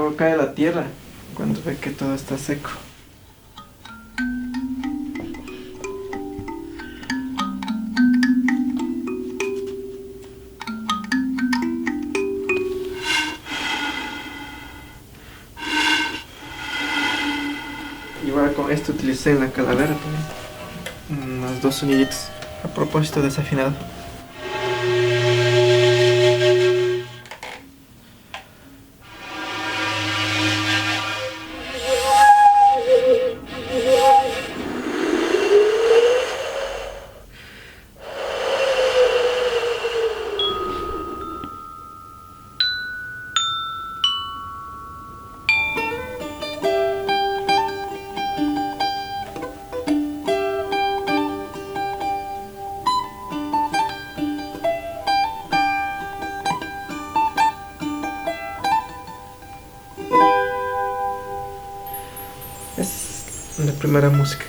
cuando cae la tierra, cuando ve que todo está seco. Igual con esto utilicé en la calavera también unos dos soniditos a propósito desafinado. Es la primera música